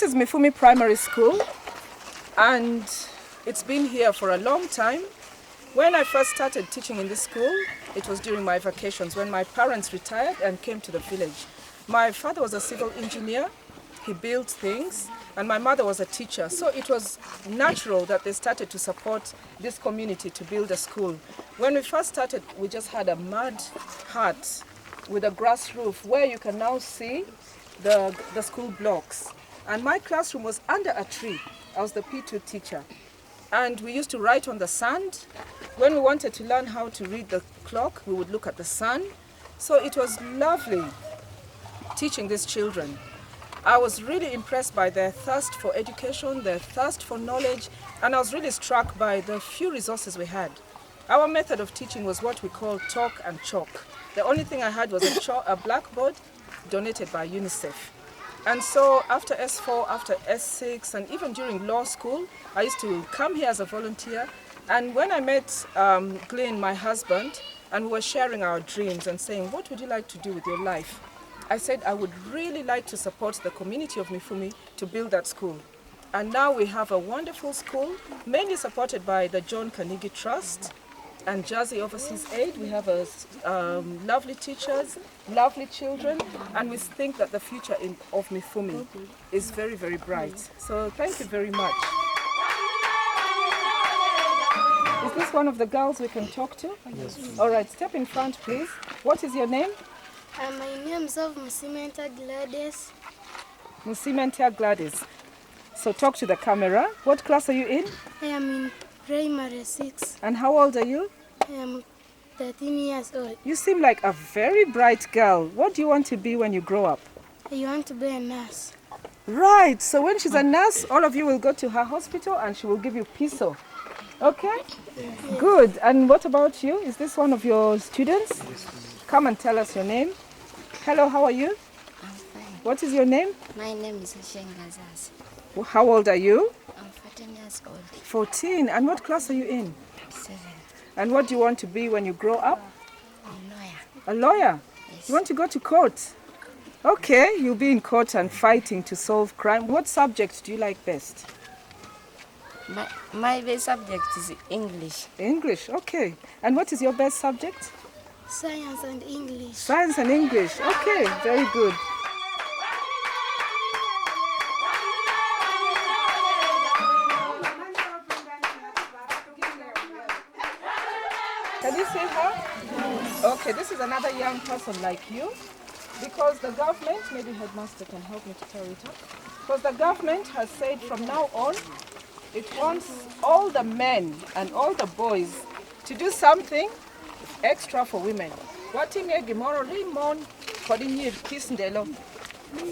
This is Mifumi Primary School, and it's been here for a long time. When I first started teaching in this school, it was during my vacations when my parents retired and came to the village. My father was a civil engineer, he built things, and my mother was a teacher. So it was natural that they started to support this community to build a school. When we first started, we just had a mud hut with a grass roof where you can now see the school blocks. And my classroom was under a tree. I was the P2 teacher. And we used to write on the sand. When we wanted to learn how to read the clock, we would look at the sun. So it was lovely teaching these children. I was really impressed by their thirst for education, their thirst for knowledge, and I was really struck by the few resources we had. Our method of teaching was what we call talk and chalk. The only thing I had was a blackboard donated by UNICEF. And so after S4, after S6, and even during law school, I used to come here as a volunteer. And when I met Glenn, my husband, and we were sharing our dreams and saying, what would you like to do with your life? I said, I would really like to support the community of Mifumi to build that school. And now we have a wonderful school, mainly supported by the John Carnegie Trust and Jersey Overseas Aid. We have lovely teachers, lovely children, and we think that the future of Mifumi is very, very bright. So thank you very much. Is this one of the girls we can talk to? Yes. All right, step in front, please. What is your name? My name is Mifumi Gladys. Mifumi Gladys. So talk to the camera. What class are you in? I am in primary 6. And how old are you? I am 13 years old. You seem like a very bright girl. What do you want to be when you grow up? I want to be a nurse. Right. So when she's a nurse, all of you will go to her hospital and she will give you piso. Okay? Yes. Good. And what about you? Is this one of your students? Come and tell us your name. Hello, how are you? I'm fine. What is your name? My name is Shengazas. How old are you? I'm 14 years old. 14. And what class are you in? 7. And what do you want to be when you grow up? A lawyer. A lawyer? Yes. You want to go to court? Okay, you'll be in court and fighting to solve crime. What subject do you like best? My best subject is English. English, okay. And what is your best subject? Science and English. Science and English, okay, very good. Can you see her? Yes. Okay, this is another young person like you, because the government, maybe Headmaster can help me to carry it up, because the government has said from now on, it wants all the men and all the boys to do something extra for women.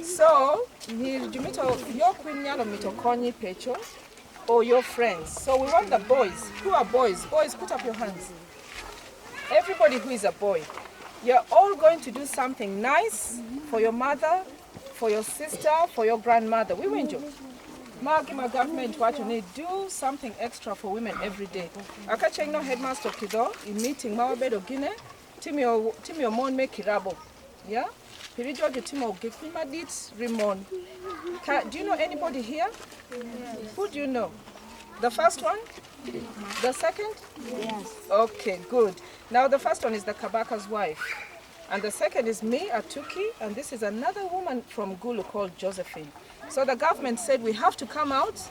So, or your friends. So we want the boys. Who are boys? Boys, put up your hands. Everybody who is a boy. You're all going to do something nice for your mother, for your sister, for your grandmother. We win you. My government what you need do something extra for women every day. Akacha no headmaster kido in meeting mawabedo gine timio mon make kirabo. Yeah? Pirijo ge timo gekima dit Rimon. Do you know anybody here? Yes. Who do you know? The first one? The second? Yes. Okay, good. Now the first one is the Kabaka's wife. And the second is me, Atuki, and this is another woman from Gulu called Josephine. So the government said we have to come out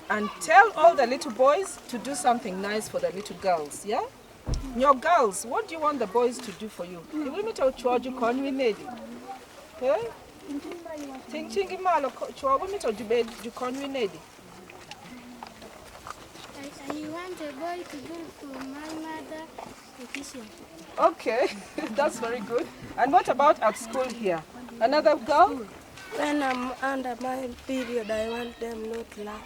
and tell all the little boys to do something nice for the little girls, yeah? Your girls, what do you want the boys to do for you? I want a boy to go to my mother petition. Okay, that's very good. And what about at school here? Another girl? When I'm under my period, I want them not to laugh.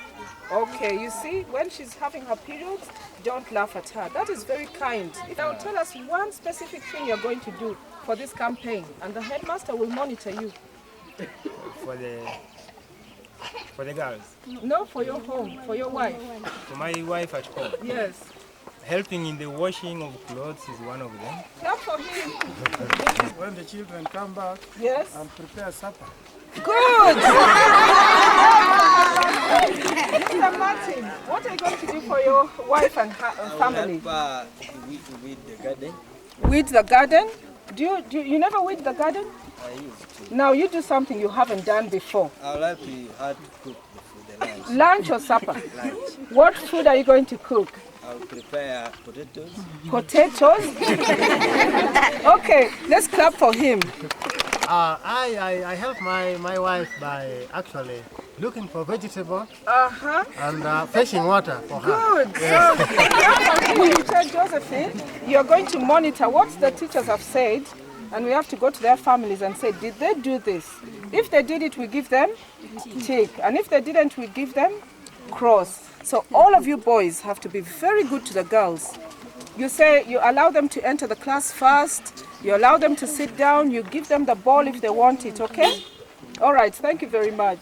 Okay, you see, when she's having her periods, don't laugh at her. That is very kind. Now tell us one specific thing you're going to do for this campaign, and the headmaster will monitor you. For the girls? No, for your home, for your wife. For my wife at home? Yes. Helping in the washing of clothes is one of them. Clap for him. When the children come back, yes, and prepare supper. Good! Mr. Martin, what are you going to do for your wife and family? With the garden. Weed the garden? You never weed the garden? I used to. Now you do something you haven't done before. I like to cook the food, the lunch. Lunch or supper? Lunch. What food are you going to cook? I'll prepare potatoes. Potatoes? Okay, let's clap for him. I help my wife by actually looking for vegetables and fetching water for her. Good. So, Teacher Josephine, you're going to monitor what the teachers have said, and we have to go to their families and say, did they do this? If they did it, we give them tick. And if they didn't, we give them cross. So all of you boys have to be very good to the girls. You say you allow them to enter the class first, you allow them to sit down, you give them the ball if they want it, okay? All right, thank you very much.